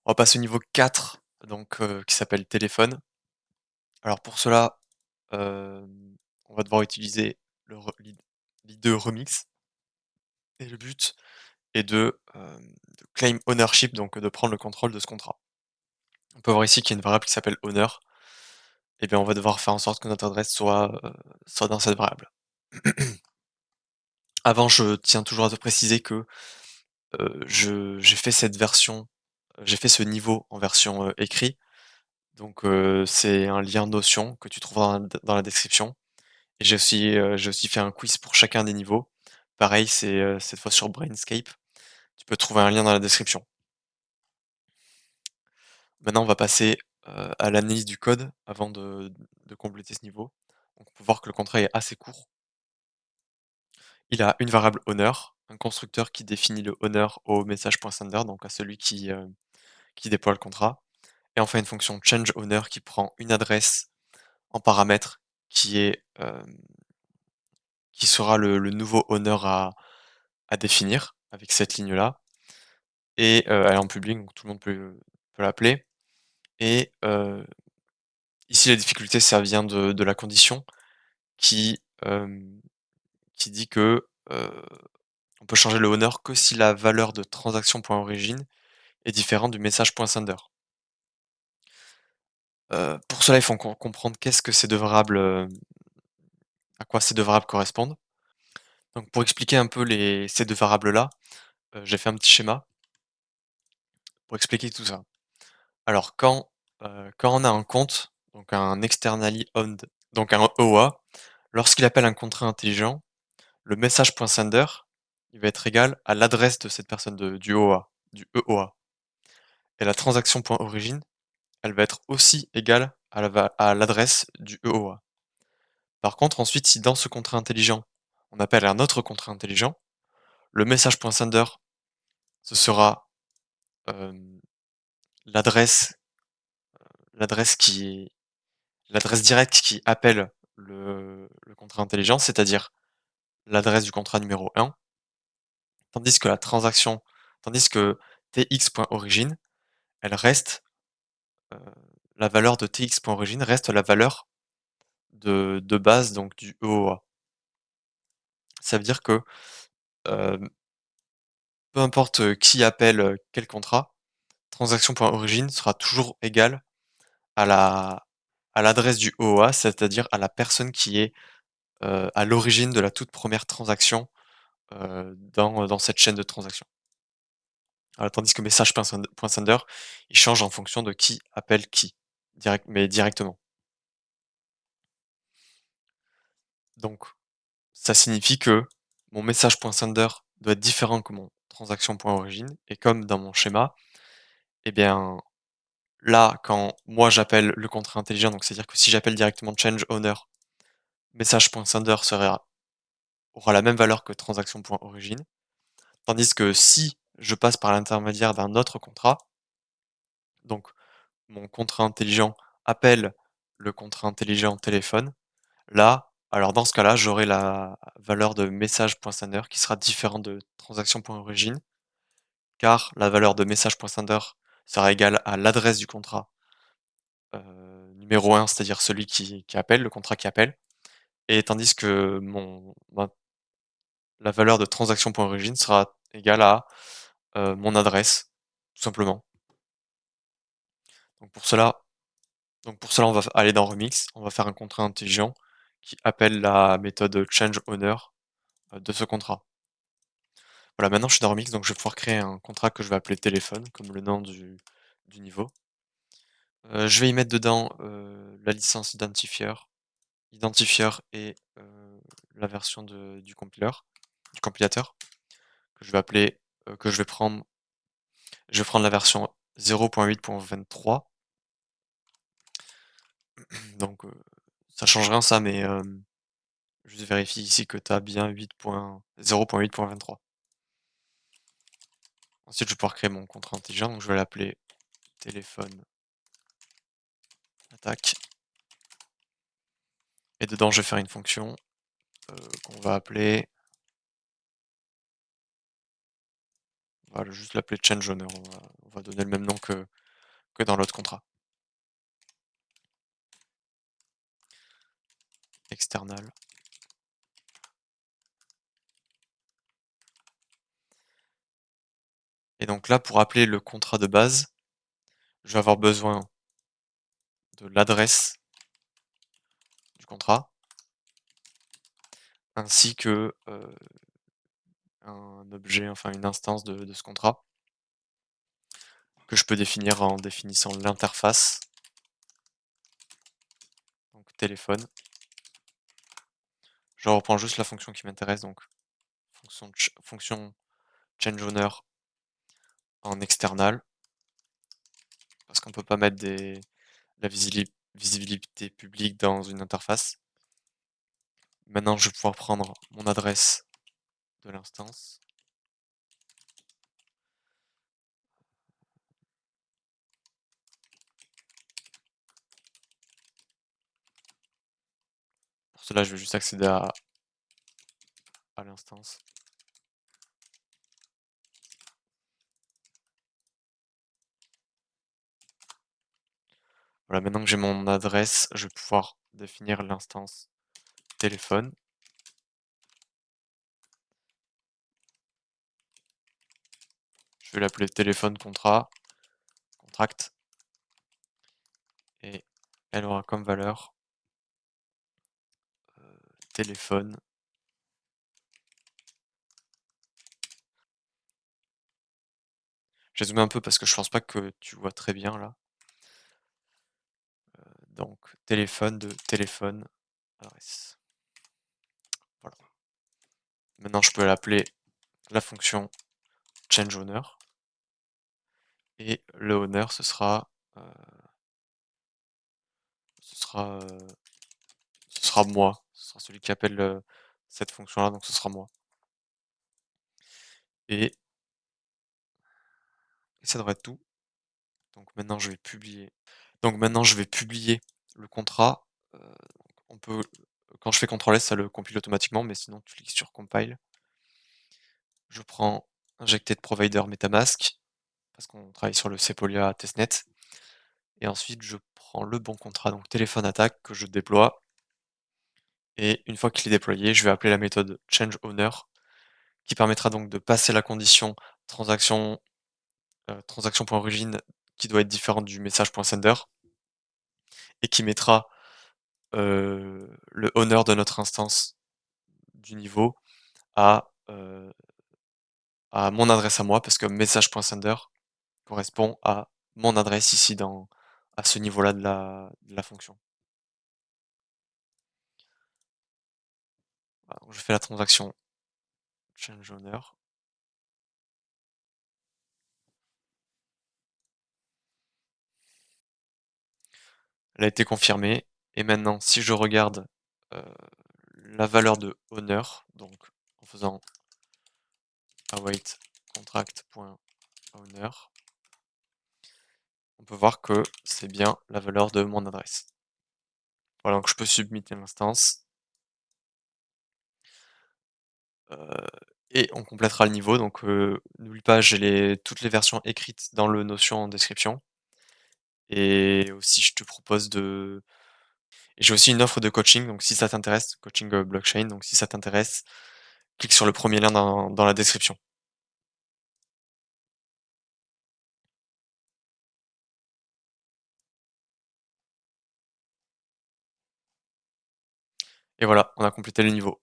On va passer au niveau 4, donc qui s'appelle téléphone. Alors pour cela, on va devoir utiliser le re l'IDE Remix et le but est de claim ownership, donc de prendre le contrôle de ce contrat. On peut voir ici qu'il y a une variable qui s'appelle owner et bien on va devoir faire en sorte que notre adresse soit dans cette variable. Avant, je tiens toujours à te préciser que, je j'ai fait cette version, j'ai fait ce niveau en version, écrit. Donc, c'est un lien Notion que tu trouveras dans la description et j'ai aussi fait un quiz pour chacun des niveaux. Pareil, c'est, cette fois sur Brainscape. Tu peux trouver un lien dans la description. Maintenant, on va passer, à l'analyse du code avant de compléter ce niveau. Donc on peut voir que le contrat est assez court. Il a une variable owner, un constructeur qui définit le owner au message.sender, donc à celui qui déploie le contrat. Et enfin une fonction change owner qui prend une adresse en paramètre qui est, qui sera le nouveau owner à définir avec cette ligne-là et elle est en public, donc tout le monde peut l'appeler et ici la difficulté ça vient de la condition qui, qui dit que, on peut changer le owner que si la valeur de transaction.origine est différente du message.sender. Pour cela, il faut comprendre qu'est-ce que ces 2 variables, à quoi ces 2 variables correspondent. Donc pour expliquer un peu ces 2 variables-là, j'ai fait un petit schéma pour expliquer tout ça. Alors quand on a un compte, donc un externally owned, donc un EOA, lorsqu'il appelle un contrat intelligent, le message.sender, il va être égal à l'adresse de cette personne du EOA, du EOA. Et la transaction.origine, elle va être aussi égale à l'adresse du EOA. Par contre, ensuite, si dans ce contrat intelligent, on appelle un autre contrat intelligent, le message.sender, ce sera euh, l'adresse l'adresse qui l'adresse directe qui appelle le contrat intelligent, c'est-à-dire l'adresse du contrat numéro 1, tandis que tandis que tx.origine, elle reste, heu, la valeur de tx.origine reste la valeur de base donc du EOA. Ça veut dire que, hem, peu importe, qui appelle, quel contrat, transaction.origine sera toujours égale à la à l'adresse du EOA, c'est-à-dire à la personne qui est, à l'origine de la toute première transaction, dans cette chaîne de transactions. Tandis que message.sender, il change en fonction de qui appelle qui, directement. Donc ça signifie que mon message.sender doit être différent que mon transaction.origine et comme dans mon schéma, eh bien, là, quand moi j'appelle le contrat intelligent, donc c'est-à-dire que si j'appelle directement change owner, message.sender aura la même valeur que transaction.origine. Tandis que si je passe par l'intermédiaire d'un autre contrat, donc mon contrat intelligent appelle le contrat intelligent téléphone, là, alors dans ce cas-là, j'aurai la valeur de message.sender qui sera différente de transaction.origine, car la valeur de message.sender sera égale à l'adresse du contrat numéro 1, c'est-à-dire celui qui appelle, le contrat qui appelle, et tandis que la valeur de transaction.origine sera égale à mon adresse, tout simplement. Donc pour cela, on va aller dans Remix, on va faire un contrat intelligent qui appelle la méthode changeOwner de ce contrat. Voilà, maintenant je suis dans Remix, donc je vais pouvoir créer un contrat que je vais appeler téléphone, comme le nom du niveau. Je vais y mettre dedans la licence identifier et la version du compilateur, que je vais appeler, que je vais prendre la version 0.8.23. Donc ça change rien ça, mais juste vérifie ici que tu as bien 0.8.23. Ensuite, je vais pouvoir créer mon contrat intelligent, donc je vais l'appeler téléphone attaque. Et dedans, je vais faire une fonction qu'on va appeler, on va juste l'appeler change owner. On va donner le même nom que dans l'autre contrat. External. Et donc là, pour appeler le contrat de base, je vais avoir besoin de l'adresse du contrat, ainsi que un objet, enfin une instance de ce contrat, que je peux définir en définissant l'interface, donc téléphone. Je reprends juste la fonction qui m'intéresse, donc fonction changeOwner en external, parce qu'on peut pas mettre la visibilité publique dans une interface. Maintenant, je vais pouvoir prendre mon adresse de l'instance. Pour cela, je vais juste accéder à l'instance. Voilà, maintenant que j'ai mon adresse, je vais pouvoir définir l'instance téléphone. Je vais l'appeler téléphone contract, et elle aura comme valeur téléphone. J'ai zoomé un peu parce que je pense pas que tu vois très bien là. Donc téléphone de téléphone adresse. Voilà. Maintenant je peux l'appeler la fonction changeOwner, et le owner euh, ce sera, euh, ce sera moi. Ce sera celui qui appelle cette fonction là, donc ce sera moi. Et ça devrait être tout. Donc maintenant je vais publier. Donc maintenant je vais publier le contrat. Euh, on peut, quand je fais CTRL S, ça le compile automatiquement, mais sinon tu cliques sur Compile. Je prends Injected Provider MetaMask, parce qu'on travaille sur le Sepolia testnet. Et ensuite je prends le bon contrat, donc téléphone attaque, que je déploie. Et une fois qu'il est déployé, je vais appeler la méthode changeOwner, qui permettra donc de passer la condition transaction, transaction.origin, qui doit être différente du message.sender, et qui mettra le owner de notre instance du niveau à mon adresse à moi, parce que message.sender correspond à mon adresse ici à ce niveau-là de la fonction. Voilà, donc je fais la transaction change owner. Elle a été confirmée. Et maintenant, si je regarde euh, la valeur de owner, donc en faisant await contract.owner, on peut voir que c'est bien la valeur de mon adresse. Voilà, donc je peux submitter l'instance. Et on complétera le niveau. Donc n'oublie pas, j'ai toutes les versions écrites dans le Notion en description. Et aussi, je te propose de. Et j'ai aussi une offre de coaching, donc si ça t'intéresse, coaching blockchain, donc si ça t'intéresse, clique sur le premier lien dans la description. Et voilà, on a complété le niveau.